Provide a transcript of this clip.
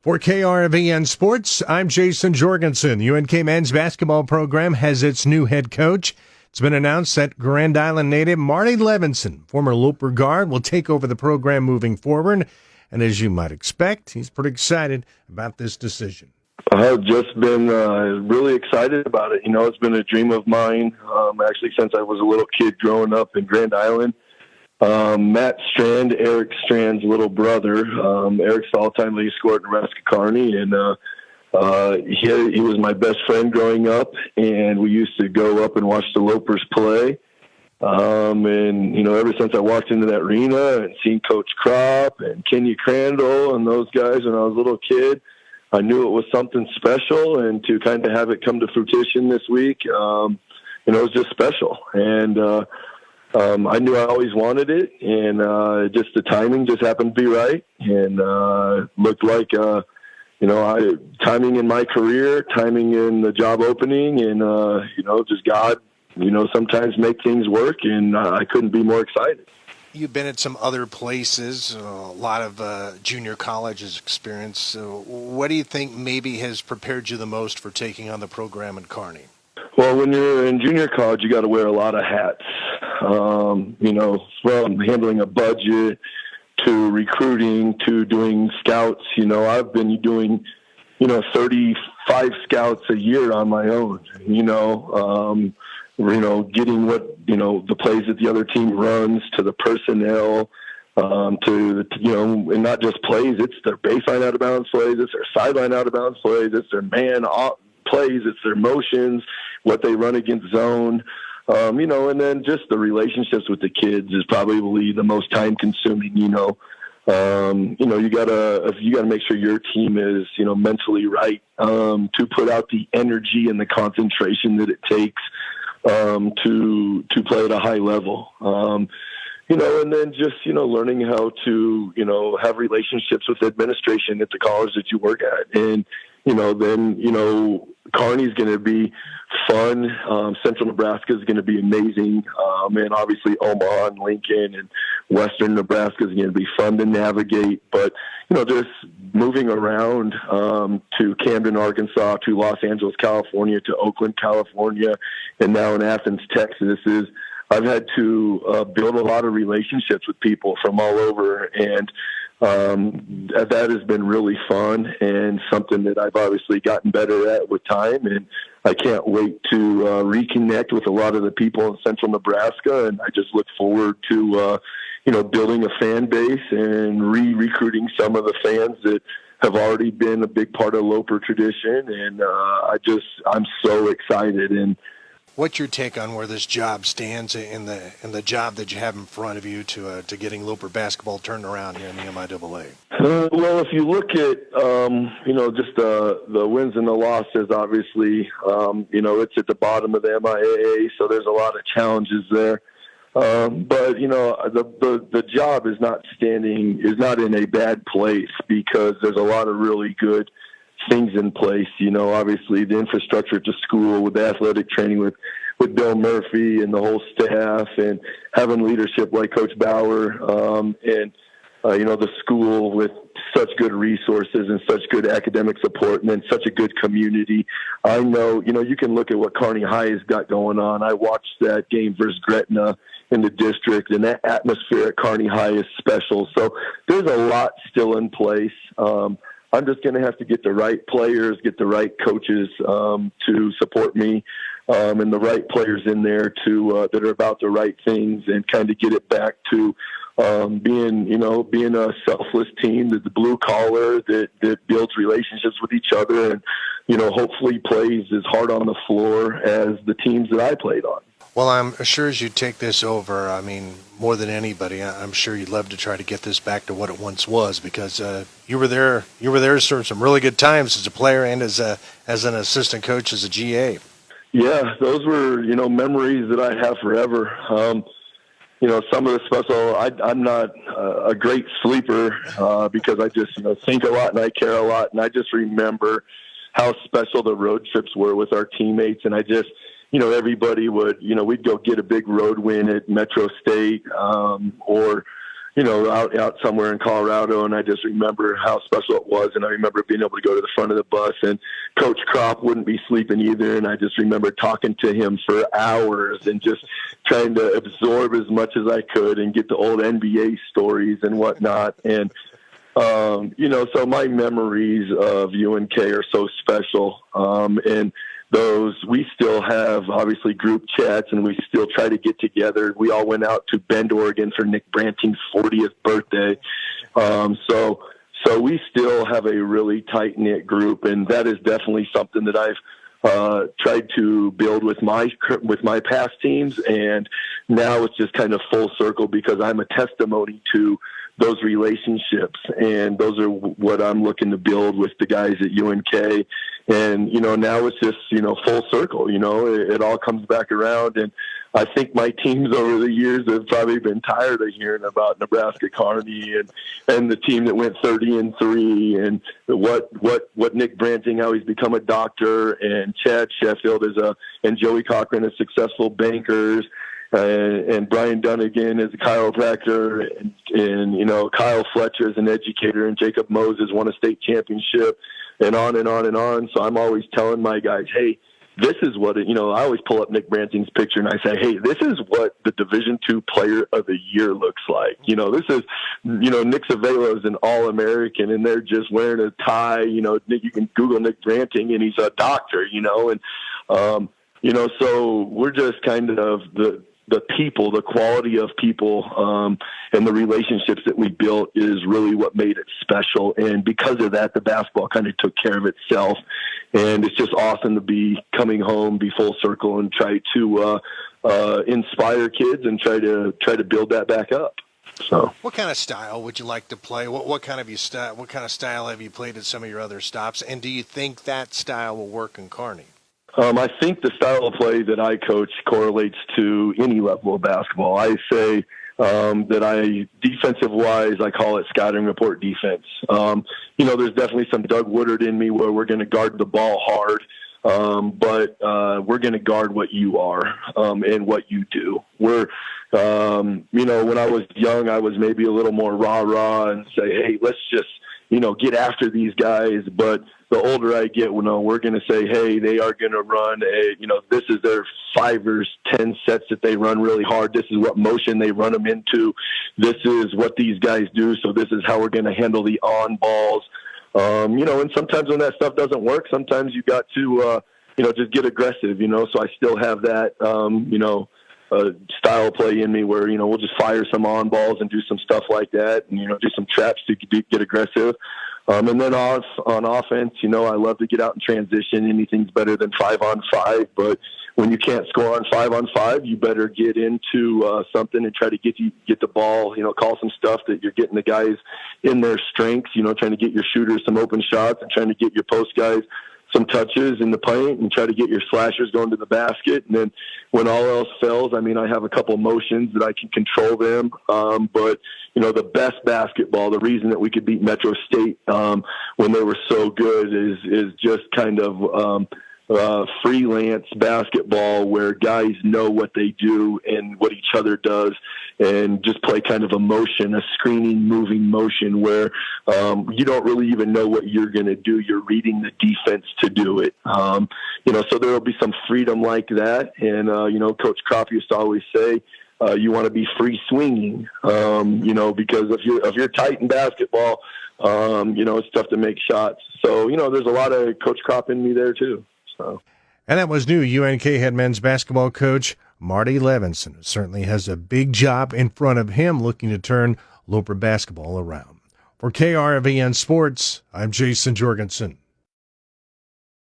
For KRVN Sports, I'm Jayson Jorgensen. The UNK men's basketball program has its new head coach. It's been announced that Grand Island native Marty Levinson, former Loper guard, will take over the program moving forward. And as you might expect, he's pretty excited about this decision. I've just been really excited about it. You know, it's been a dream of mine, actually, since I was a little kid growing up in Grand Island. Matt Strand, Eric Strand's little brother. Eric's the all-time leading scorer at Nebraska Kearney, and he was my best friend growing up, and we used to go up and watch the Lopers play. And, you know, ever since I walked into that arena and seen Coach Kropp and Kenny Crandall and those guys when I was a little kid, I knew it was something special, and to kind of have it come to fruition this week, you know, it was just special. And, I knew I always wanted it, and just the timing just happened to be right, and looked like, you know, timing in my career, timing in the job opening, and, you know, just God, you know, sometimes make things work, and I couldn't be more excited. You've been at some other places, a lot of junior colleges experience. What do you think maybe has prepared you the most for taking on the program in Kearney? Well, when you're in junior college, you got to wear a lot of hats. You know, from handling a budget to recruiting to doing scouts. You know, I've been doing, you know, 35 scouts a year on my own. You know, getting what, you know, the plays that the other team runs, to the personnel, to, you know, and not just plays. It's their baseline out of bounds plays. It's their sideline out of bounds plays. It's their man off plays. It's their motions, what they run against zone. You know, and then just the relationships with the kids is probably the most time consuming, you know. You know, you gotta make sure your team is, you know, mentally right, to put out the energy and the concentration that it takes, to play at a high level. You know, and then just, you know, learning how to, you know, have relationships with administration at the college that you work at. And, you know, then, you know, Kearney's going to be fun. Central Nebraska is going to be amazing. And obviously Omaha and Lincoln and Western Nebraska is going to be fun to navigate. But, you know, just moving around to Camden, Arkansas, to Los Angeles, California, to Oakland, California, and now in Athens, Texas, I've had to build a lot of relationships with people from all over, and that has been really fun and something that I've obviously gotten better at with time, and I can't wait to reconnect with a lot of the people in Central Nebraska, and I just look forward to, you know, building a fan base and recruiting some of the fans that have already been a big part of Loper tradition, and I'm so excited. And what's your take on where this job stands in the job that you have in front of you to getting Loper basketball turned around here in the MIAA? Well, if you look at, you know, just the wins and the losses, obviously, you know, it's at the bottom of the MIAA, so there's a lot of challenges there. But, you know, the job is not in a bad place, because there's a lot of really good things in place. You know, obviously the infrastructure at the school with the athletic training with Bill Murphy and the whole staff, and having leadership like Coach Bauer, and, you know, the school with such good resources and such good academic support, and then such a good community. I know, you know, you can look at what Kearney High has got going on. I watched that game versus Gretna in the district, and that atmosphere at Kearney High is special. So there's a lot still in place. I'm just going to have to get the right players, get the right coaches to support me, and the right players in there that are about the right things, and kind of get it back to being a selfless team, that the blue collar that builds relationships with each other, and, you know, hopefully plays as hard on the floor as the teams that I played on. Well, I'm sure as you take this over, I mean, more than anybody, I'm sure you'd love to try to get this back to what it once was, because you were there some really good times as a player and as an assistant coach, as a GA. Yeah, those were, you know, memories that I have forever. You know, some of the special, I'm not a great sleeper because I just, you know, think a lot and I care a lot, and I just remember how special the road trips were with our teammates, and I just, you know, everybody would, you know, we'd go get a big road win at Metro State, or, out somewhere in Colorado, and I just remember how special it was. And I remember being able to go to the front of the bus, and Coach Kropp wouldn't be sleeping either. And I just remember talking to him for hours and just trying to absorb as much as I could and get the old NBA stories and whatnot. And, so my memories of UNK are so special. And we still have obviously group chats, and we still try to get together. We all went out to Bend, Oregon for Nick Branting's 40th birthday. So we still have a really tight knit group, and that is definitely something that I've tried to build with my past teams. And now it's just kind of full circle because I'm a testimony to those relationships, and those are what I'm looking to build with the guys at UNK. And, now it's just, full circle, it all comes back around. And I think my teams over the years have probably been tired of hearing about Nebraska Kearney and the team that went 30-3 and what Nick Branting, how he's become a doctor, and Chad Sheffield and Joey Cochran as successful bankers. And Brian Dunnigan as a chiropractor, and Kyle Fletcher as an educator, and Jacob Moses won a state championship, and on and on and on. So I'm always telling my guys, hey, this is what I always pull up Nick Branting's picture and I say, hey, this is what the Division II Player of the Year looks like. This is, Nick Savelo is an All-American, and they're just wearing a tie. You can Google Nick Branting, and he's a doctor. So we're just kind of the people, the quality of people, and the relationships that we built is really what made it special. And because of that, the basketball kind of took care of itself. And it's just awesome to be coming home, be full circle, and try to inspire kids and try to build that back up. So, what kind of style would you like to play? What kind of style have you played at some of your other stops? And do you think that style will work in Kearney? I think the style of play that I coach correlates to any level of basketball. I say that defensive-wise, I call it scouting report defense. There's definitely some Doug Woodard in me where we're going to guard the ball hard, but we're going to guard what you are and what you do. When I was young, I was maybe a little more rah-rah and say, hey, let's just, get after these guys. But the older I get, we're going to say, hey, they are going to run this is their 5 or 10 sets that they run really hard. This is what motion they run them into. This is what these guys do. So this is how we're going to handle the on balls. And sometimes when that stuff doesn't work, sometimes you got to, just get aggressive, so I still have that, style play in me where, we'll just fire some on balls and do some stuff like that and, do some traps to get aggressive. And then on offense, I love to get out and transition. Anything's better than 5-on-5, but when you can't score on 5-on-5, you better get into something and try to get the ball, call some stuff that you're getting the guys in their strengths, trying to get your shooters some open shots and trying to get your post guys some touches in the paint and try to get your slashers going to the basket. And then when all else fails, I have a couple motions that I can control them. But, the best basketball, the reason that we could beat Metro State when they were so good is just kind of freelance basketball where guys know what they do and what each other does and just play kind of a screening, moving motion where you don't really even know what you're going to do. You're reading the defense to do it. So there will be some freedom like that. And, Coach Kropp used to always say, you want to be free swinging, because if you're tight in basketball, it's tough to make shots. So, there's a lot of Coach Kropp in me there too. So. And that was new UNK head men's basketball coach Marty Levinson, who certainly has a big job in front of him looking to turn Loper basketball around. For KRVN Sports, I'm Jayson Jorgensen.